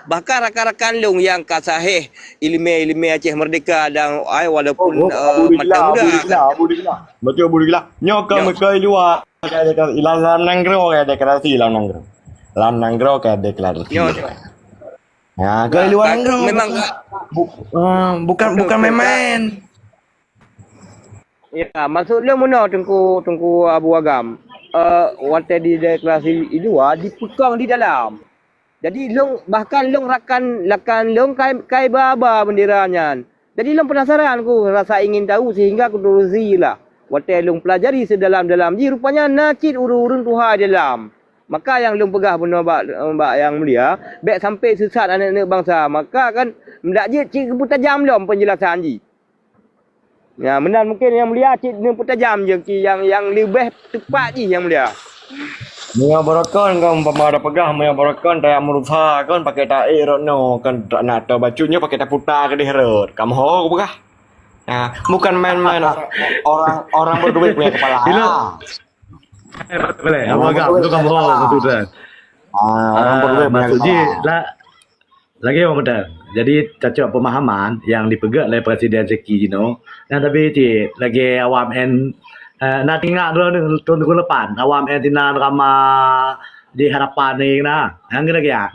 Bahkan rakan-rakan long yang kasahih ilmu Aceh Merdeka dan walaupun Budi mata gila, muda Budi gila, Budi gila. Betul Budi gila. Nyoka nyo mereka luar kayak dekat ilan nanggro kayak deklarasi ilan nanggro. Lan nanggro kayak deklarasi. nyo Ya, ke luar nanggro memang bukan bukan betul bukan betul main-main. ya maksudnya mana tengku tengku Abu Agam waktu di deklarasi itu dipekang di dalam. Jadi long bahkan long rakan long kai baba benderanya. Jadi long penasaran ku rasa ingin tahu sehingga aku terusi lah. Waktu long pelajari sedalam-dalam ji rupanya nakit urun-urun Tuhan dalam. Maka yang long pegah benda mbak yang mulia, baik sampai sesat anak-anak bangsa. Maka kan mendak je cik keputajam long penjelasan ji. Ya, benar mungkin yang mulia cik keputajam je yang lebih tepat ji yang mulia. Mia barakan kan umpama ada pegah mia barakan tayang merupa kan pakai tae rono kan tak nak tahu bajunya pakai tak putar ke di herut. Kamu ho pegah. Nah, bukan main-main orang berduit punya kepala. Boleh, apa agak tu kamu betul dah. Orang berduit punya Maksudnya kepala. lah lagi orang betul. Jadi cocok pemahaman yang dipegang oleh Presiden Zeki Jino. Dan tapi lagi awam nak tinggal dulu tahun depan awam tina drama di harapan ni nah yang lagi ya.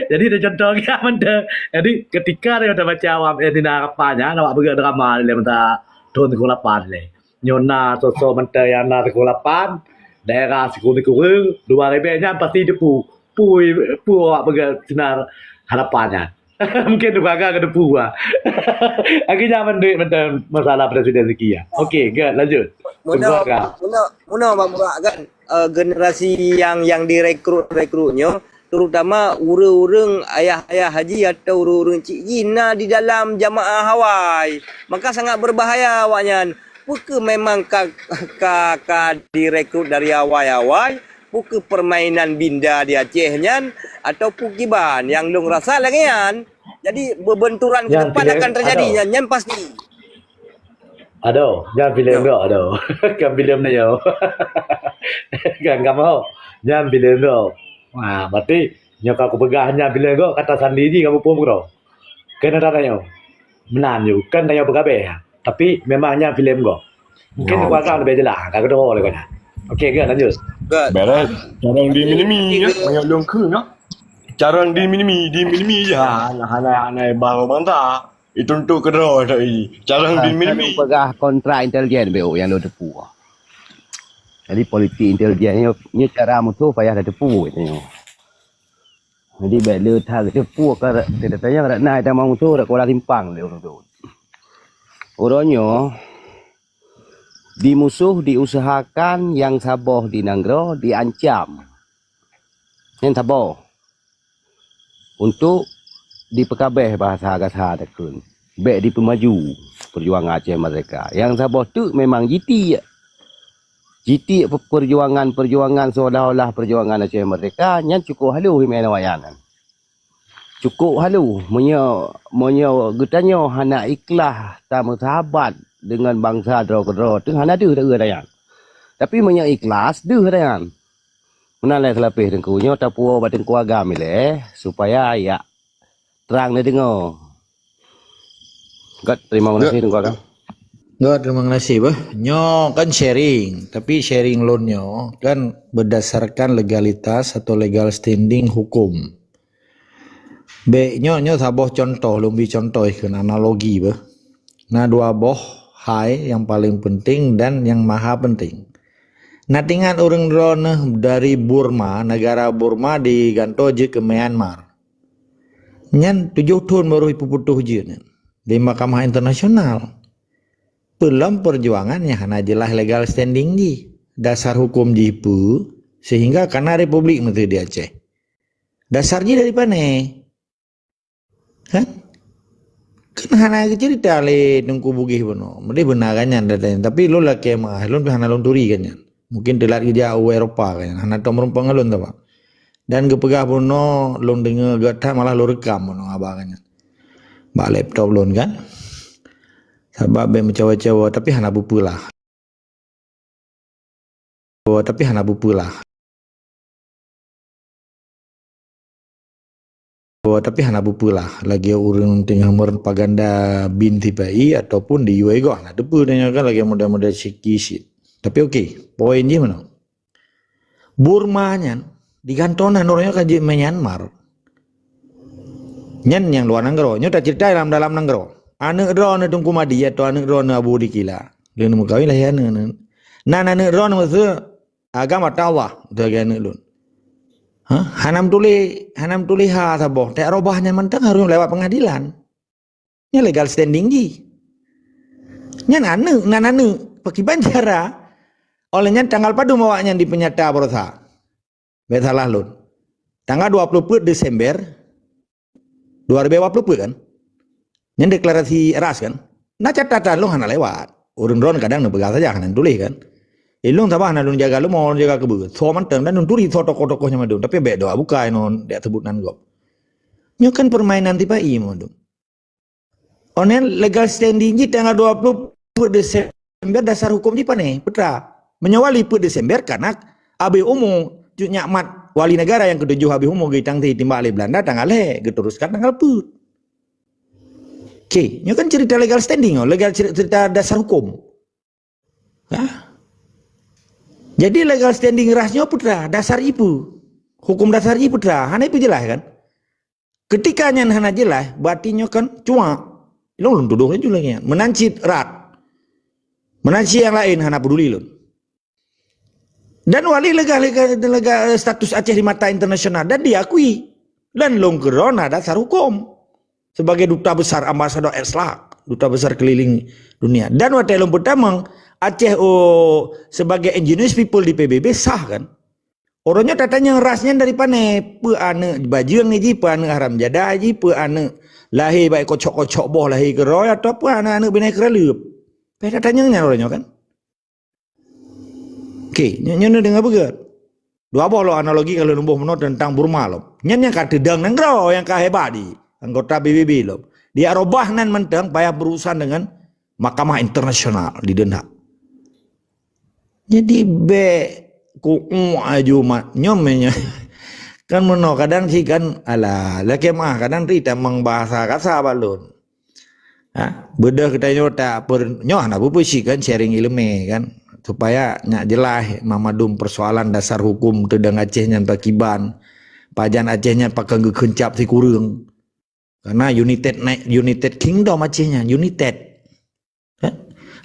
Jadi ada contoh ya benda. Jadi ketika dia dah baca awam tina harapannya nak buat drama dia minta tahun 2008 le. Nyona sosok menteri yang nak 2008 daerah sekolah kurang 2000-nya pasti depu. Pui awak buat tina harapannya. Mungkin juga agak ada puas. Akhirnya benda masalah Presiden Zeki ya. Okey, good lanjut. Muna Pak kan generasi yang direkrutnya terutama urang-urang ayah haji atau urang cik Gina di dalam jamaah Hawaii. Maka sangat berbahaya awaknya. Bukan memang direkrut dari Hawaii bukan permainan binda di Acehnya atau pukiban yang long rasa lagi kan. Jadi berbenturan ke depan akan terjadi yang pasti. Aduh, jangan film dok, aduh. Kan film ni yo. Kan kamu, jangan film dok. Wah, berarti nyok aku pegahnya film dok kata sendiri kamu pun bro. Kena tanya menan yo, kan tanya bergabe. Tapi memangnya film dok. Mungkin kuasa lebih jelas, kau tahu oleh kau. Okey, kan lanjut. Beres. Cara diminimi ya, banyak long ke no. Cara diminimi je. Hana baru mantap. Itu untuk kedua tadi. Cara diminimi. Pegah kontra intelijen BO yang lo depu. Jadi politik intelijen ni cara mutu payah dah depu katanya. Jadi bila tak depu ke tidak tanya kat naik tak mau tu dak Kuala Limpang dia tu. Orangnya dimusuh diusahakan yang saboh di Nanggro diancam. Yang saboh untuk dipekabeh bahasa Agasa tekun. Baik di pemaju perjuangan Aceh Merdeka. Yang saboh tu memang GT. GT perjuangan seolah-olah perjuangan Aceh Merdeka yang cukup halu himen wayanan. Cukup halu menyo getanya hana ikhlas tak sahabat dengan bangsa dro-dro tu hana ada dayan. Tapi menyo ikhlas deh dayan. Menalai kelapih dengkunya tapu batin keluarga milih supaya ya terang dia dengar. God, terima kasih dengku kan. God, terima kasih bah. Nyo kan sharing, tapi sharing loannya kan berdasarkan legalitas atau legal standing hukum. Nyo saboh contoh, lumbi contoh kan analogi bah. Nah dua boh hai yang paling penting dan yang maha penting. Natingan orang drone dari Burma, negara Burma diganto je ke Myanmar. Nyan 7 tahun baru ipuputuh je di Mahkamah Internasional. Belum perjuangannya hanya jelas legal standing ji. Dasar hukum jipu sehingga karena Republik Menteri di Aceh. Dasarnya dari mana? Kan? Kan hanya cerita le nungku bugih bono. Mesti benar kan yan datanya. Tapi lo lah kemah, lo hanya lo turi kan yan. Mungkin telat jauh Eropa kan. Hanya tomrong pengalun tu pak. Dan kepegah bono lo dengar gata malah lo rekam bono abangnya. Bak laptop lo kan. Sebab be mencawa-cawa tapi hanya bupulah. Tapi hanya bupulah. tapi hana bupu lah lagi urang tengah meren paganda bin tibai ataupun di UA goh lah depu tanya kan lagi muda-muda sikit. Tapi okey, poin je mana? Burma nyan digantonan orangnya kaji Myanmar. Nyan yang luar negara, nyo tak cerita dalam negara. Anak drone tungku madi atau anak drone abu dikila. Dia nak kawin lah ya anak. Anak drone masa agama tawa tu anak lun. Hanam tuli ha saboh. Tak robahnya mentang harus lewat pengadilan. Nya legal standing ji. Nya nanu pakai banjara. Olehnya tanggal padu mawaknya di penyata berusaha. Besalah lun. Tanggal 20 Desember 2020 kan. Nya deklarasi ras kan. Nah catatan lu hana lewat. Urang drone kadang nu pegang saja kan tulis kan. Ilung sabah na dun jaga lu mau jaga kebu. So manteng dan nun turi so tokoh-tokohnya madun tapi be doa buka non dia sebut nan gop. Nyo kan permainan tiba i modun. Onen legal standing ji tanggal 20 Desember dasar hukum ji pane putra. Menyawali 1 Desember karena AB Umo nyakmat wali negara yang ke-7 AB Umo gitang timbak oleh Belanda tanggal he geteruskan tanggal put. Okey, nyo kan cerita legal standing legal cerita dasar hukum. Hah? Jadi legal standing rasnya putra dasar ibu hukum dasar ibu putra hana itu jelas kan ketika nyan hana jelas berarti kan cuma ilung tuduhnya juga kan menanci rat menanci yang lain hana peduli lun dan wali legal status Aceh di mata internasional dan diakui dan long kerona dasar hukum sebagai duta besar ambasador Erslak duta besar keliling dunia dan waktu long pertama Aceh sebagai indigenous people di PBB sah kan. Orangnya tatanya rasnya dari pane pe ane bajeng ni ji pe ane haram jadah ji pe ane lahir baik kocok-kocok boh lahir keroy atau pe ane binai keraleup. Pe tatanya nya orangnya kan. Okey, nya dengar begat. Dua boh lo analogi kalau lumbuh menot tentang Burma lo. Nya kata dang nangro yang kahebat di anggota PBB lo. Dia robah nan mentang payah berurusan dengan Mahkamah Internasional di Den Haag. Jadi be ku aju mat nyomnya kan meno kadang sih kan ala laki mah kadang rita mang bahasa kasa balun beda kita nyota per nyoh na bu sih kan sharing ilmu kan supaya nyak jelas mamadum persoalan dasar hukum tedang Aceh nyan pakiban pajan Aceh nyan pakang kencap si kurung karena United Kingdom Acehnya United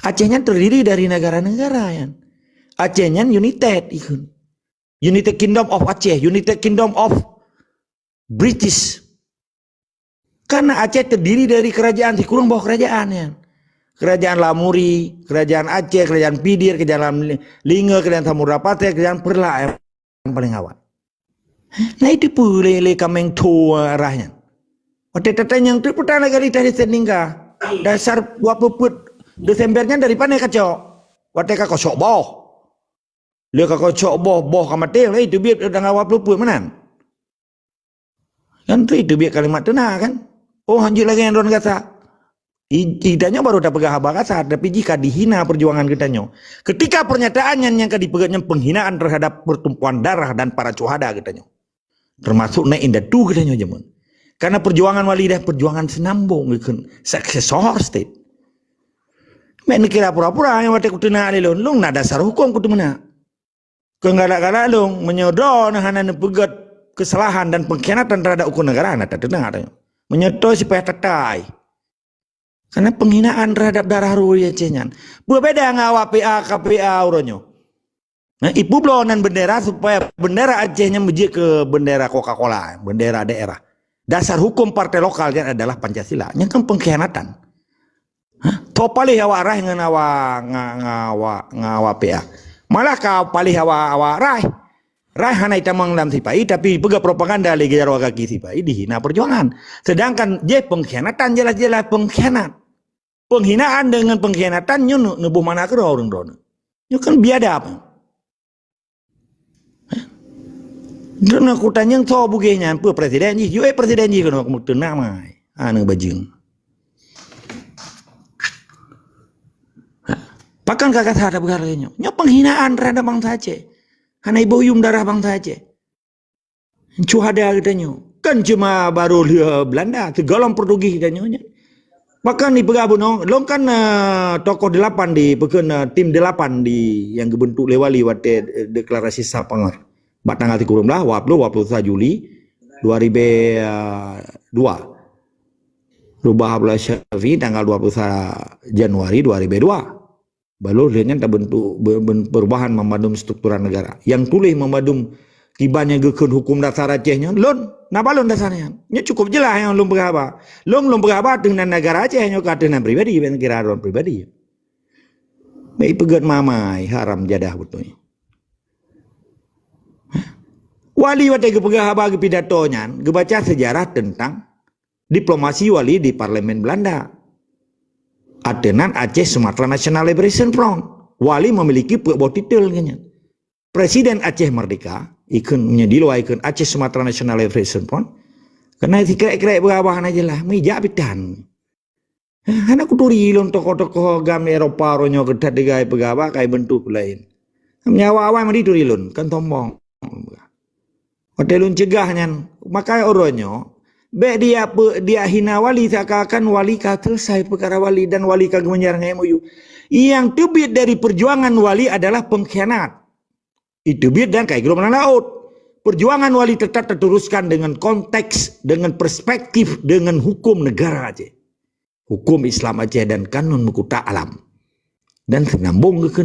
Acehnya terdiri dari negara-negara ya. Acehnya United ikun. United Kingdom of Aceh, United Kingdom of British. Karena Aceh terdiri dari kerajaan di kurung bawah kerajaannya. Kerajaan Lamuri, kerajaan Aceh, kerajaan Pidir, kerajaan Linga, kerajaan Samudra-Pate, kerajaan Perla yang paling awal. Nah itu boleh kameng tua arahnya. Waktu tatanya yang pertama kali tadi seningga dasar 20 Desembernya dari mana kacau? Waktu kacau bawah. Dia kacau boh kamate lah itu biar tanggal 20 mana? Kan itu biar kalimat tenang kan? Oh anjir lagi yang don kata. Kitanya baru dapat pegah kasar, tapi jika dihina perjuangan kitanya. Ketika pernyataannya yang dipegahnya penghinaan terhadap pertumpuan darah dan para syuhada kitanya. Termasuk naik indah tu kitanya jaman. Karena perjuangan walidah perjuangan senambung gitu. Successor state. Mek kira pura-pura yang waktu kutuna alilun, lu nak dasar hukum kutu mana? Kenggala-gala long menyodon hana pegat kesalahan dan pengkhianatan terhadap hukum negara nak tak dengar tanya. Menyodon supaya tetai. Karena penghinaan terhadap darah ruh Acehnya. Berbeda ngawa PA KPA uronyo. Nah, ibu blonan bendera supaya bendera Acehnya menjadi ke bendera Coca-Cola, bendera daerah. Dasar hukum partai lokalnya adalah Pancasila. Yang kan pengkhianatan. Topalih awak arah dengan ngawa PA. Malah kau palih awak rai hana itamang dalam sipai tapi pega propaganda lagi jarwa kaki sipai dihina perjuangan. Sedangkan je pengkhianatan jelas-jelas pengkhianat. Penghinaan dengan pengkhianatan nyu nebuh mana ke orang drone. Nyu kan biadab. Drone aku tanya so bugenya pu presiden ji, presiden ji kan aku tenang mai. Anu bajing. Pakan kakak terhadap negaranya. Nya penghinaan terhadap bangsa Aceh. Hana ibu darah bangsa Aceh. Cuhada katanya. Kan cuma baru dia Belanda, segala Portugis dan nyonya. Bahkan di Pegah Bunong, long kan tokoh 8 di tim 8 di yang dibentuk lewali waktu deklarasi Sapangar. Bat tanggal 30 21 Juli 2002. Rubah Abdullah Syafi'i tanggal 21 Januari 2002. Baru dia terbentuk perubahan memadum strukturan negara. Yang tulis memadum kibanya gekun hukum dasar Acehnya, lon, napa lon dasarnya? Nya cukup jelas yang lon berapa. Lon berapa dengan negara Aceh yang katanan pribadi, kira orang pribadi. Baik pegat mamai haram jadah betulnya. Wali waktu kepegah bagi pidatonya, kebaca sejarah tentang diplomasi wali di Parlemen Belanda. Atenan Aceh Sumatera National Liberation Front. Wali memiliki bawah titelnya. Presiden Aceh Merdeka, ikun menyedilu ikun Aceh Sumatera National Liberation Front. Karena si kerek-kerek berabahan aja lah, mijak bitan. Anak kuturi lon tokoh-tokoh gam Eropa ronyo kedat digai pegawai kai bentuk lain. Menyawa awal mandi turi lon, kan tombong. Hotelun cegahnya, maka oronyo, be dia hina wali seakan-akan wali kah selesai perkara wali dan wali kagak menyerang MOU. Yang terbit dari perjuangan wali adalah pengkhianat. Itu bit dan kayak gelombang laut. Perjuangan wali tetap terteruskan dengan konteks, dengan perspektif, dengan hukum negara Aceh. Hukum Islam Aceh dan kanun Mukuta Alam. Dan senambung ke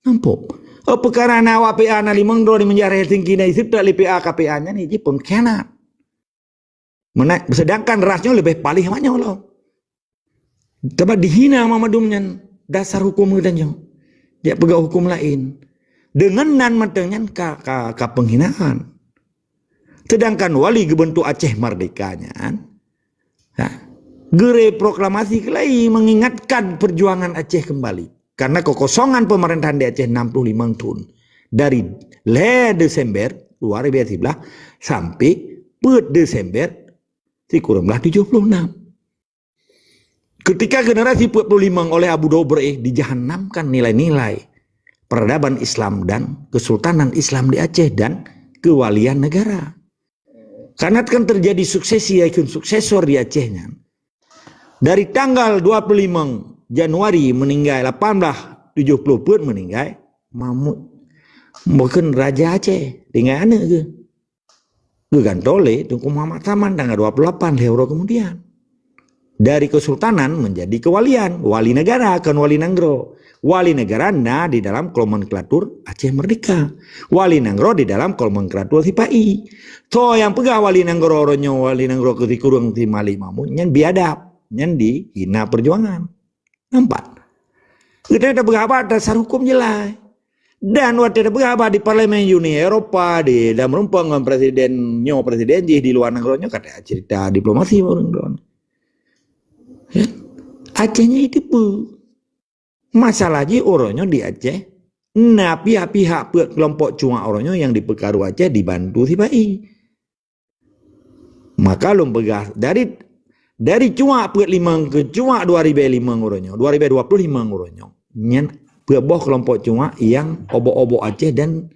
nampuk. Perkara na WPA na 5 dolar di menjara Helsinki na itu tak LPA KPA-nya ni je pengkhianat. Sedangkan rasnya lebih paling banyak loh. Sebab dihina Mamadumnya dasar hukum dan dia pegang hukum lain. Dengan nan matanya ka penghinaan. Sedangkan wali gebentuk Aceh Merdekanya gere proklamasi kelai mengingatkan perjuangan Aceh kembali. Karena kekosongan pemerintahan di Aceh 65 tahun. Dari Desember 2011 sampai Desember kuranglah 76. Ketika generasi 45 oleh Abu Dobre dijahanamkan nilai-nilai peradaban Islam dan kesultanan Islam di Aceh dan kewalian negara. Karena kan terjadi suksesi ikon suksesor di Acehnya. Dari tanggal 25 Januari meninggal 1870 pun meninggal Mahmud bukan Raja Aceh dengan anak ke gantole Tunku Muhammad Saman tanggal 28 Leuro kemudian dari kesultanan menjadi kewalian wali negara kan wali Nanggro wali negara nah di dalam nomenklatur Aceh Merdeka wali Nanggro di dalam nomenklatur Sipai so yang pegang wali Nanggro ronyo wali Nanggro ketikurung si Mali Mahmud yang biadab yang dihina perjuangan. Nampak? Kita ada berapa dasar hukum jelas. Dan waktu ada berapa di Parlemen Uni Eropa di dalam rumpang presiden di luar negara kata cerita diplomasi orang ya. Acehnya itu masalahnya orangnya di Aceh. Nah pihak-pihak kelompok cuma orangnya yang dipekaru Aceh dibantu si Pai. Maka lumpegah dari cuma 5 ke cuma 2005 nguronyo 2025 nguronyo nyen boh kelompok cuma yang obok-obok Aceh dan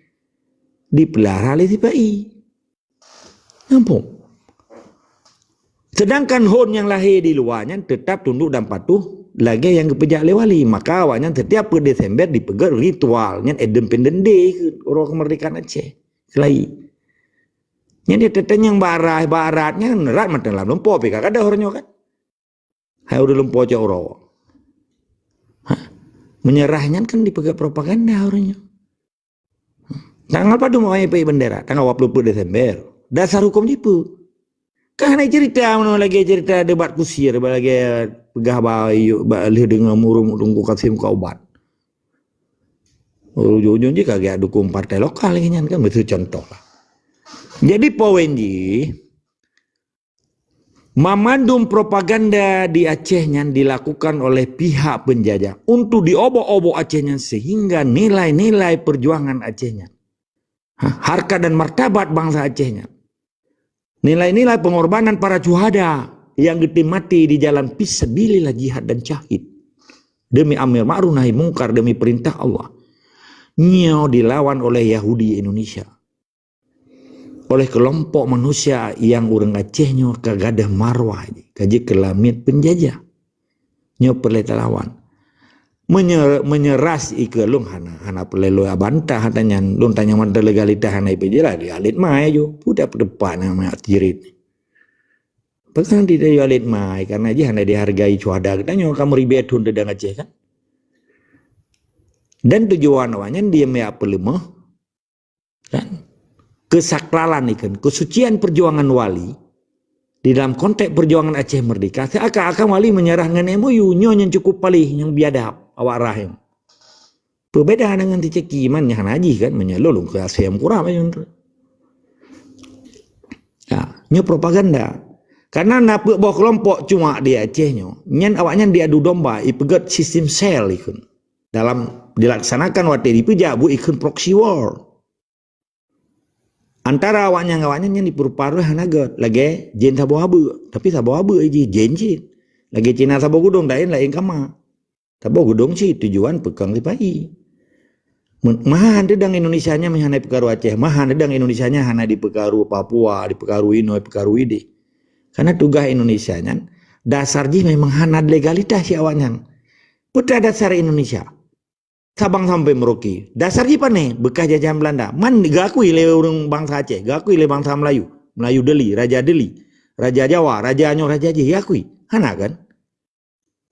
dipelihara oleh Sipai nampung sedangkan hon yang lahir di luarnya tetap tunduk dan patuh lagi yang kepejak lewali maka awaknya setiap Desember dipegang ritualnya Independent Day orang kemerdekaan Aceh selain yang dia yang baratnya nerat macam dalam lumpur PKK ada orangnya kan. Hai udah lumpur aja orang. Menyerahnya kan dipegang propaganda orangnya. Tanggal pada mau ayah bendera tanggal 20 Desember. Dasar hukum itu. Karena cerita lagi cerita debat kusir lagi pegah bayu balih dengan murung tunggu kasih muka obat. Ujung-ujungnya kagak dukung partai lokal kan betul contoh lah. Jadi poin memandum propaganda di Acehnya dilakukan oleh pihak penjajah untuk diobok-obok Acehnya sehingga nilai-nilai perjuangan Acehnya, harkat dan martabat bangsa Acehnya, nilai-nilai pengorbanan para syuhada yang mati di jalan fisabilillah jihad dan syahid demi amar ma'ruf nahi mungkar demi perintah Allah, dilawan oleh Yahudi Indonesia. oleh kelompok manusia yang urang Aceh nyo kagadah marwah kaji kelamit penjajah nyo peleta lawan menyeras ikelung hana pelelo abantah tanya lung tanya mata legalitas hana ipejela di alit mai jo budak depan nama tirit pekan di alit mai karena dia hana dihargai cuada tanya kamu ribetun dedang Aceh kan dan tujuan awalnya dia me apa lemah kan kesakralan ikan kesucian perjuangan wali di dalam konteks perjuangan Aceh merdeka seakan-akan wali menyerah dengan MOU yang cukup palih yang biadab awak rahim perbedaan dengan Ceki man yang haji kan menyelolong ke Aceh yang kurang ya nyo propaganda karena napuk bawa kelompok cuma di Aceh nyo nyen awaknya dia adu domba ipegat sistem sel ikun dalam dilaksanakan waktu dipejabu ikun proxy war antara awaknya yang diperparuh hanagot lagi jen sabo abu tapi sabo abu aja jen cit lagi Cina sabo gudong lain kama sabo gudong cit tujuan pekang lipai mahan dedang Indonesia nya hana pekaru Aceh mahan dedang Indonesia nya hana di pekaru Papua di pekaru Ino pekaru Ide karena tugas Indonesia nya dasar ji memang hana legalitas si awaknya putra dasar Indonesia Sabang sampai Merauke. Dasar ji pane bekas jajahan Belanda. Man gakui le orang bangsa Aceh, gakui le bangsa Melayu. Melayu Deli, Raja Jawa, Raja Nyo, Raja Ji, gakui. Hana kan?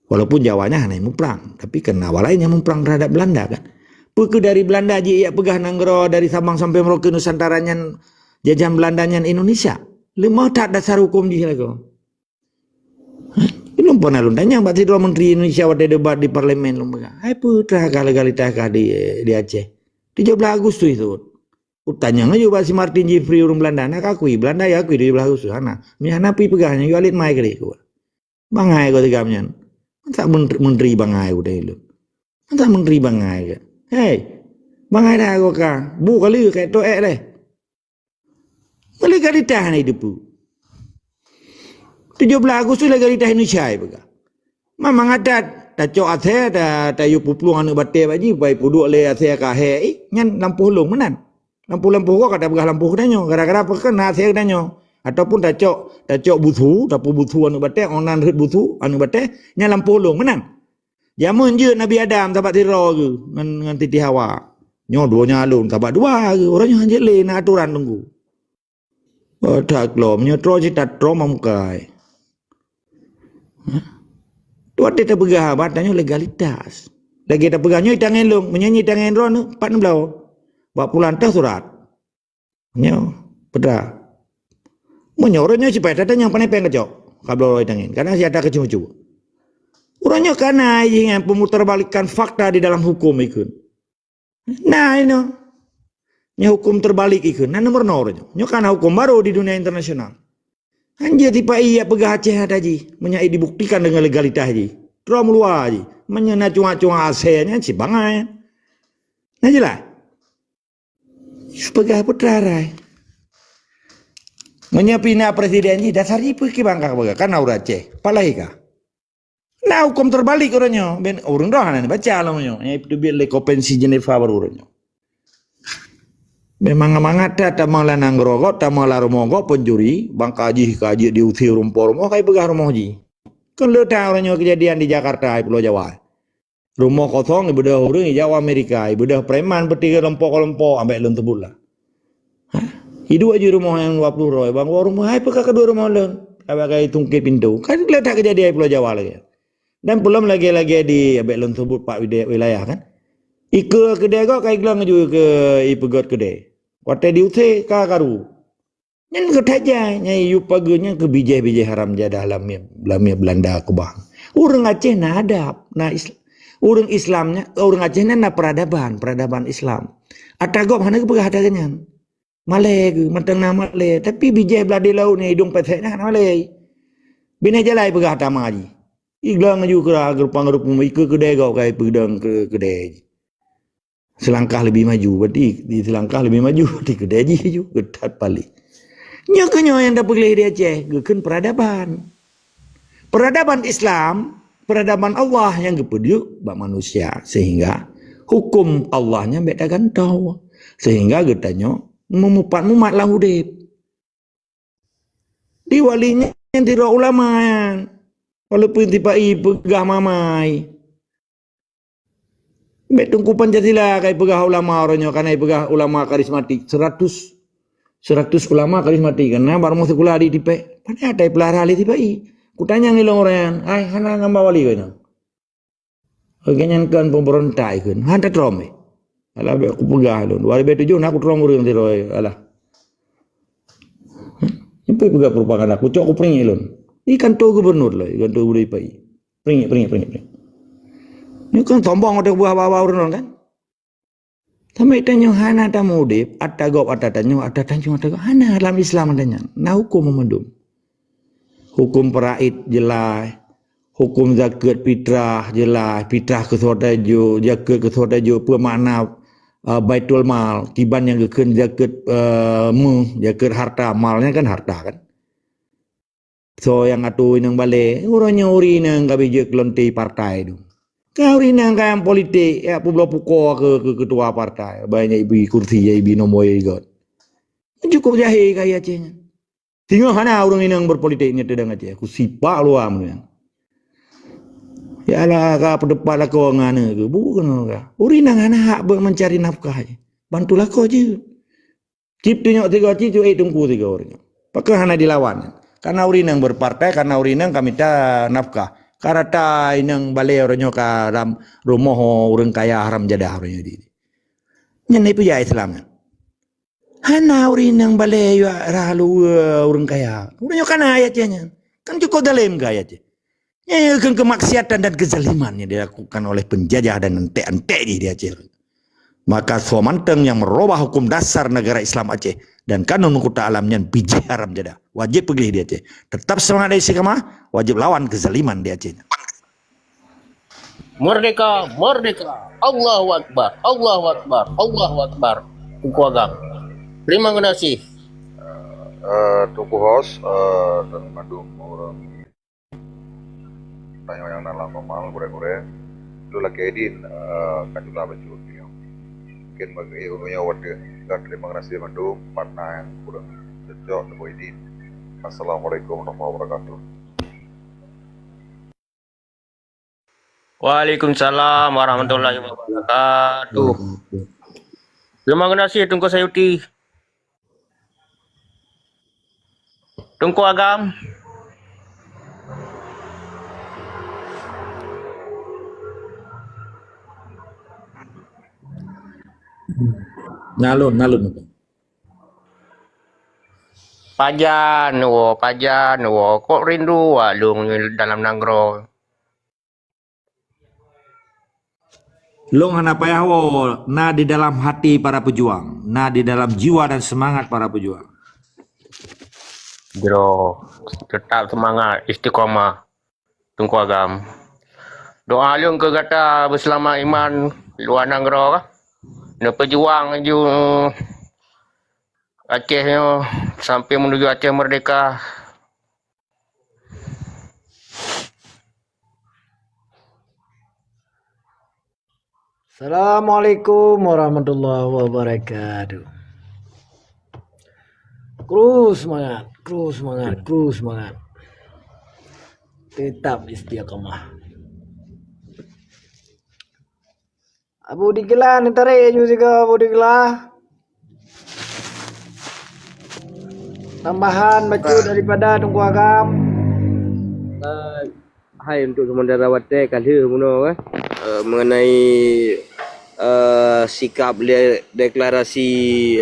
Walaupun Jawanya hana yang memperang, tapi kena lainnya memperang terhadap Belanda kan. Puku dari Belanda ji ya pegah nanggro dari Sabang sampai Merauke Nusantaranya jajahan Belandanya Indonesia. Lemah tak dasar hukum ji lagi. Belum pernah tanya Mbak Tidro Menteri Indonesia waktu debat di parlemen lembaga. Hai putra legalitas di Aceh. 17 Agustus itu. Tanya aja Pak si Martin Jeffrey urung Belanda nak akui Belanda ya akui 17 Agustus sana. Mihan api pegahnya yo alit mai kali ku. Bangai ko tigamnya. Masa menteri bangai udah itu. Masa menteri bangai ke. Hei. Bangai dah ko ka. Bu kali kayak to deh. Legalitas ni depu. 17 Agustus legalitas Indonesia ibaga. Memang ada cok Aceh ada yu pupulung anu bate baji bai puduk le Aceh ka he nyan lampu long menan. Lampu-lampu kok kada begah lampu danyo gara-gara pekan Aceh danyo ataupun cok butu tapu butu anu bate onan red butu anu bate nyan lampu long menan. Jamun je Nabi Adam tabat tiro ke ngan titi Hawa. Nyo dua nyalung tabat dua ke orangnya hanje le na aturan tunggu. Dak lom nyo tro citat tro mamkai. Tuat dia pegah batanya legalitas. Lagi tak pegahnya tangan long menyanyi tangan ron pat belau. Bak pulang tah surat. Nyo pedra. Menyorotnya supaya datanya yang pandai pengkecok. Kabel tangan karena si ada kecuma-cuma. Urangnya karena yang pemutarbalikkan fakta di dalam hukum ikun. Nah ini. Nya hukum terbalik ikun. Nah nomor nornya. Nyo karena hukum baru di dunia internasional. Anjir tiba iya pegah Aceh ada ji, menyai dibuktikan dengan legalitas ji. Terus luar ji, menyena cuma-cuma Acehnya si bangai. Nah jelas. Pegah putrarai. Menyapina presiden ji dasar ji pergi bangka pegah kan aura Aceh, palai kah? Nah hukum terbalik orangnya, ben orang dah ni baca lamanya. Yang itu biar le konvensi Geneva baru orangnya. Memang mangata ta mala nang rogot ta mala romogok penjuri bang kaji diusir rumpor mo kai begah rumah ji kan le ta orangnya kejadian di Jakarta Pulau Jawa rumah kosong ibadah orang Jawa Amerika ibadah preman bertiga kelompok ambek lem tebul lah hidup aja rumah yang 20 roy bang rumah hai peka kedua rumah len kayak tungkit pintu kan le tak kejadian Pulau Jawa lagi dan belum lagi di ambek lem tebul pak wilayah kan Ike kedai kau kai gelang juga ke ipegot kedai. Waktu diusir karu. Nyan ketaja nyai yu pagunya ke bijai haram jadah lamia Belanda ke bang. Orang Aceh na adab, orang Islamnya orang Aceh na peradaban Islam. Atagop hana ke pegah daganyan. Malay ke matang nama Malay tapi bijai beladi laut ni hidung pesek na Malay. Bina jalai pegah tamaji. Iglang juga ke pangrup ike kedai kau kai pedang ke kedai. Selangkah lebih maju berarti di selangkah lebih maju di kedai ju getat pali nya kenyo yang dapat pilih di Aceh geukeun peradaban Islam peradaban Allah yang gepediu bak manusia sehingga hukum Allahnya beda gantau sehingga getanyo memupat mumat lah udip Di walinya yang tidak ulama yan. Walaupun tipai pegah mamai. Betungku Pancasila kai pegah ulama orangnya karena pegah ulama karismatik 100 ulama karismatik karena baru mau sekolah di tipe. Pada ada pelara ali tipai. Kutanya ngilong orang, ai hana ngamba wali kau. Kenyan kan pemberontak kan, hanta trome. Alah aku pegah lon. 2007 aku trom urang tiroi alah. Impai pegah perupakan aku cok aku pringi lon. Ikan tu gubernur lah, ikan tu budai pai. Pringi. Ini kan tombong ada buah bawa urang kan. Tapi tanya hana ta mudip, ada gop ada tanya, ada hana dalam Islam adanya. Nah hukum memendum. Hukum peraid jelas, hukum zakat fitrah jelas, fitrah ke sodajo, zakat ke sodajo bermakna baitul mal, tiban yang keun zakat zakat harta, malnya kan harta kan. So yang atu nang balik, urangnya uri nang kabije kelonti partai tu. Kau uri nang kayang politik, ya publo puko ke ketua partai, banyak ibu kursi ya ibu nombor ya ikut. Cukup jahe kaya cenya. Tinggal hana orang ini yang berpolitiknya tidak aja. Aku sipak lu amnya. Ya lah kau pendapat lah kau ngana ke, bukan kau. Uri nang hana hak mencari nafkah aja. Bantulah kau je. Cip tunjuk 3 cicu tunggu 3 orang. Pakai hana dilawan. Karena uri nang berpartai, karena uri nang kami ta nafkah. Karena ta inang balai orangnya ka ram rumah orang kaya haram jadah orangnya di. Nyen itu ya Islam. Hana uri nang balai ya ralu orang kaya. Orangnya kan ayatnya. Kan cukup dalam ayatnya. Ya kan kemaksiatan dan kezaliman yang dilakukan oleh penjajah dan ente-ente di Aceh. Maka Somanteng yang merubah hukum dasar negara Islam Aceh dan kanun kota alamnya biji haram jadah. Wajib pergi di Aceh. Tetap semangat dari istiqamah, wajib lawan kezaliman di Aceh. Merdeka, merdeka. Allahu Akbar, Allahu Akbar, Allahu Akbar. Tungku Agam. Terima kasih. Tungku host dan mandung orang tanya yang dalam normal gure-gure. Lu lagi edin kajulah baju dia. Mungkin bagi ununya wadah. Terima kasih mandung partner yang kurang cocok dengan edin. Assalamualaikum warahmatullahi wabarakatuh. Waalaikumsalam warahmatullahi wabarakatuh. Terima kasih Tungku Sayuti. Tungku Agam. Nalun. Pajan, kok rindu walung dalam nanggro. Long hana payah na di dalam hati para pejuang, na di dalam jiwa dan semangat para pejuang. Bro, tetap semangat, istiqomah. Tungku Agam. Doa long ke kata bersama iman luar nanggro kah? Na pejuang ju Aceh sampai menuju Aceh merdeka. Assalamualaikum warahmatullahi wabarakatuh. Terus semangat. Tetap istiqamah. Abu Diklah nitare juga Abu Diklah. Tambahan baca daripada Tungku Agam. Hai untuk Semandara Wate kali muno mengenai sikap deklarasi